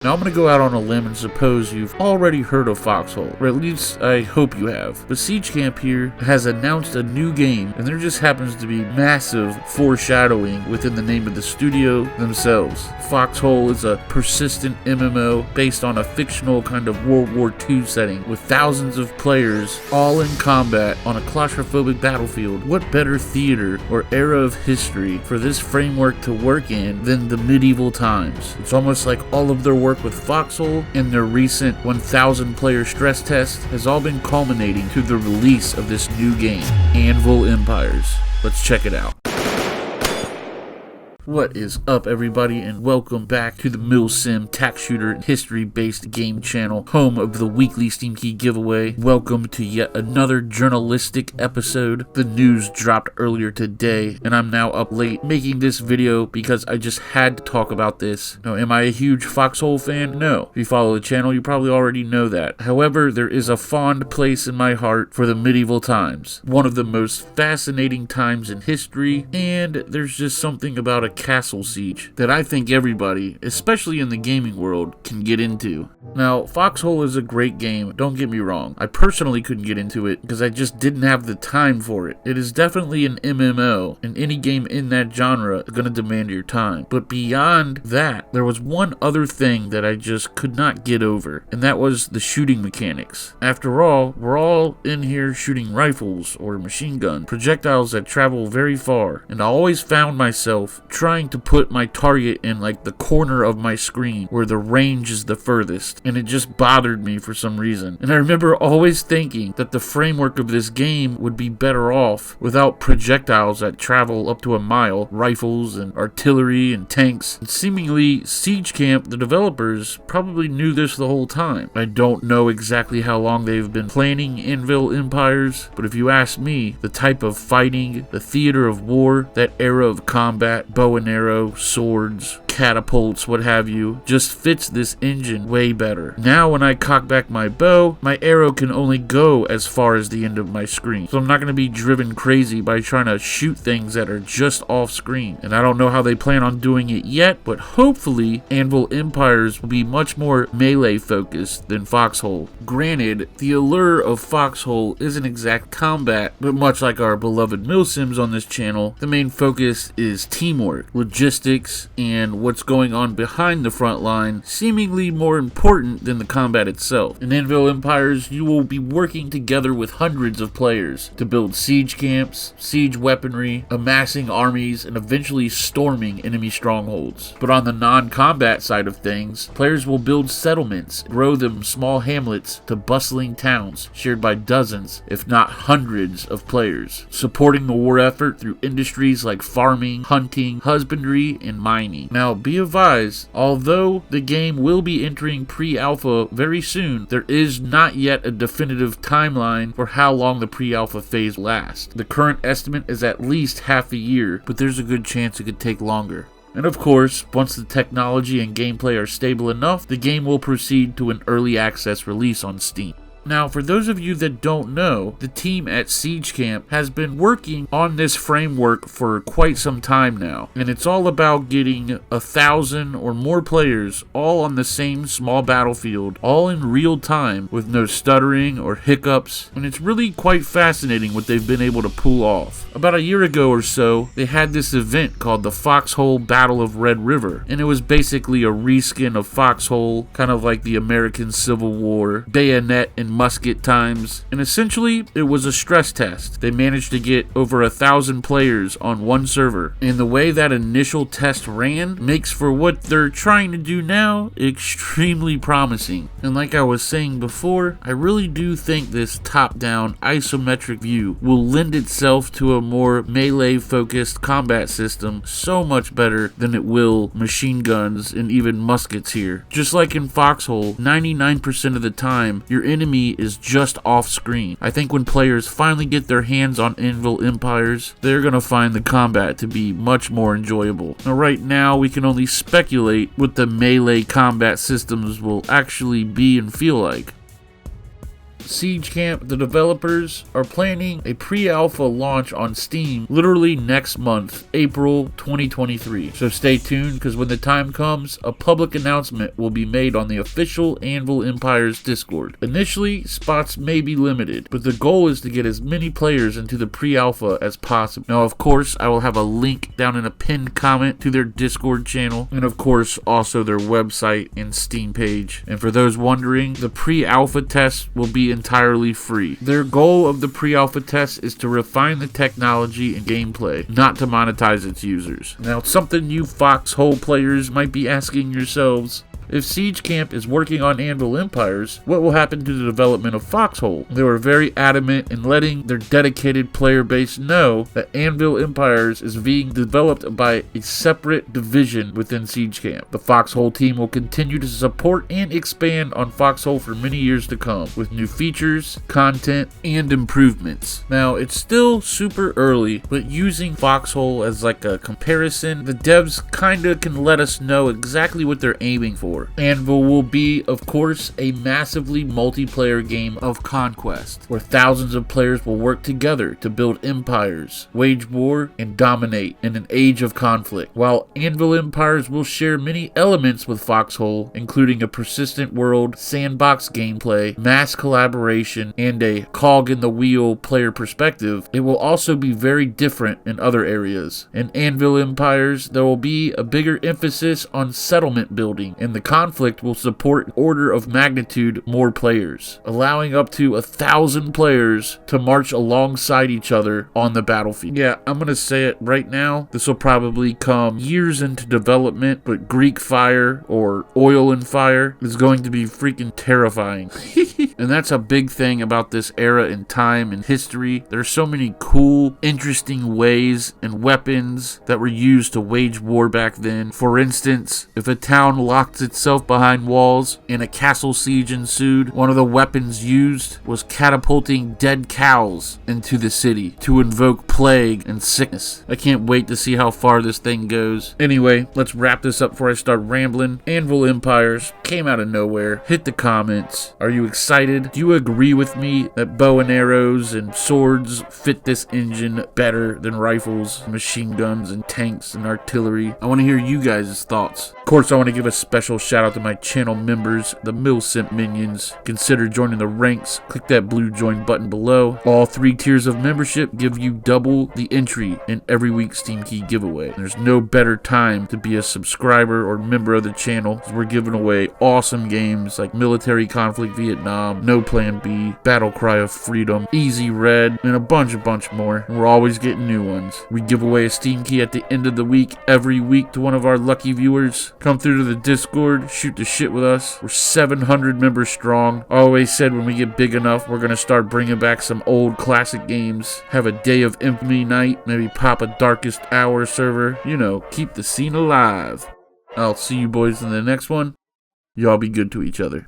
Now I'm going to go out on a limb and suppose you've already heard of Foxhole, or at least I hope you have. But Siege Camp here has announced a new game, and there just happens to be massive foreshadowing within the name of the studio themselves. Foxhole is a persistent MMO based on a fictional kind of World War II setting with thousands of players all in combat on a claustrophobic battlefield. What better theater or era of history for this framework to work in than the medieval times? It's almost like all of their work with Foxhole and their recent 1,000 player stress test has all been culminating to the release of this new game, Anvil Empires. Let's check it out. What is up, everybody, and welcome back to the Mil-Simp tax shooter history-based game channel, home of the weekly Steam Key giveaway. Welcome to yet another journalistic episode. The news dropped earlier today, and I'm now up late making this video because I just had to talk about this. Now, am I a huge Foxhole fan? No. If you follow the channel, you probably already know that. However, there is a fond place in my heart for the medieval times. One of the most fascinating times in history, and there's just something about a castle siege that I think everybody, especially in the gaming world, can get into. Now, Foxhole is a great game, don't get me wrong. I personally couldn't get into it because I just didn't have the time for it. It is definitely an MMO, and any game in that genre is going to demand your time. But beyond that, there was one other thing that I just could not get over, and that was the shooting mechanics. After all, we're all in here shooting rifles or machine guns, projectiles that travel very far, and I always found myself trying to put my target in like the corner of my screen where the range is the furthest, and it just bothered me for some reason. And I remember always thinking that the framework of this game would be better off without projectiles that travel up to a mile, rifles and artillery and tanks. And seemingly Siege Camp, the developers, probably knew this the whole time. I don't know exactly how long they've been planning Anvil Empires, but if you ask me, the type of fighting, the theater of war, that era of combat, bow and arrow, swords, catapults, what have you, just fits this engine way better. Now when I cock back my bow, my arrow can only go as far as the end of my screen. So I'm not going to be driven crazy by trying to shoot things that are just off screen. And I don't know how they plan on doing it yet, but hopefully Anvil Empires will be much more melee focused than Foxhole. Granted, the allure of Foxhole isn't exact combat, but much like our beloved Mil-Sims on this channel, the main focus is teamwork, logistics, and what's going on behind the front line, seemingly more important than the combat itself. In Anvil Empires, you will be working together with hundreds of players to build siege camps, siege weaponry, amassing armies, and eventually storming enemy strongholds. But on the non-combat side of things, players will build settlements, grow them small hamlets to bustling towns shared by dozens, if not hundreds of players, supporting the war effort through industries like farming, hunting, husbandry, and mining. Now, be advised, although the game will be entering pre-alpha very soon, there is not yet a definitive timeline for how long the pre-alpha phase lasts. The current estimate is at least half a year, but there's a good chance it could take longer. And of course, once the technology and gameplay are stable enough, the game will proceed to an early access release on Steam. Now, for those of you that don't know, the team at Siege Camp has been working on this framework for quite some time now, and it's all about getting 1,000 or more players all on the same small battlefield, all in real time with no stuttering or hiccups, and it's really quite fascinating what they've been able to pull off. About a year ago or so, they had this event called the Foxhole Battle of Red River, and it was basically a reskin of Foxhole, kind of like the American Civil War, bayonet and musket times, and essentially it was a stress test. They managed to get over 1,000 players on one server, and the way that initial test ran makes for what they're trying to do now extremely promising. And like I was saying before, I really do think this top-down isometric view will lend itself to a more melee focused combat system so much better than it will machine guns and even muskets here. Just like in Foxhole, 99% of the time your enemy is just off screen. I think when players finally get their hands on Anvil Empires, they're gonna find the combat to be much more enjoyable. Now, right now, we can only speculate what the melee combat systems will actually be and feel like. Siege Camp, the developers, are planning a pre-alpha launch on Steam literally next month, April 2023. So stay tuned, because when the time comes, a public announcement will be made on the official Anvil Empire's Discord. Initially, spots may be limited, but the goal is to get as many players into the pre-alpha as possible. Now, of course, I will have a link down in a pinned comment to their Discord channel, and of course, also their website and Steam page. And for those wondering, the pre-alpha test will be entirely free. Their goal of the pre-alpha test is to refine the technology and gameplay, not to monetize its users. Now, something you Foxhole players might be asking yourselves: if Siege Camp is working on Anvil Empires, what will happen to the development of Foxhole? They were very adamant in letting their dedicated player base know that Anvil Empires is being developed by a separate division within Siege Camp. The Foxhole team will continue to support and expand on Foxhole for many years to come, with new features, content, and improvements. Now, it's still super early, but using Foxhole as like a comparison, the devs kinda can let us know exactly what they're aiming for. Anvil will be, of course, a massively multiplayer game of conquest, where thousands of players will work together to build empires, wage war, and dominate in an age of conflict. While Anvil Empires will share many elements with Foxhole, including a persistent world, sandbox gameplay, mass collaboration, and a cog in the wheel player perspective, it will also be very different in other areas. In Anvil Empires, there will be a bigger emphasis on settlement building, and the conflict will support an order of magnitude more players, allowing up to 1,000 players to march alongside each other on the battlefield. Yeah, I'm gonna say it right now, this will probably come years into development, but Greek fire or oil and fire is going to be freaking terrifying. And that's a big thing about this era in time and history. There's so many cool, interesting ways and weapons that were used to wage war back then. For instance, if a town locked itself behind walls and a castle siege ensued, one of the weapons used was catapulting dead cows into the city to invoke plague and sickness. I can't wait to see how far this thing goes. Anyway, let's wrap this up before I start rambling. Anvil Empires came out of nowhere. Hit the comments. Are you excited? Do you agree with me that bow and arrows and swords fit this engine better than rifles, machine guns, and tanks and artillery? I want to hear you guys' thoughts. Of course, I want to give a special shout out to my channel members, the Mil-Simp minions. Consider joining the ranks. Click that blue join button below. All 3 tiers of membership give you double the entry in every week's Steam Key giveaway. There's no better time to be a subscriber or member of the channel, as we're giving away awesome games like Military Conflict Vietnam, No Plan B, Battle Cry of Freedom, Easy Red, and a bunch more. And we're always getting new ones. We give away a Steam Key at the end of the week every week to one of our lucky viewers. Come through to the Discord, shoot the shit with us. We're 700 members strong. I always said when we get big enough, we're gonna start bringing back some old classic games. Have a Day of Infamy night, maybe pop a Darkest Hour server. You know, keep the scene alive. I'll see you boys in the next one. Y'all be good to each other.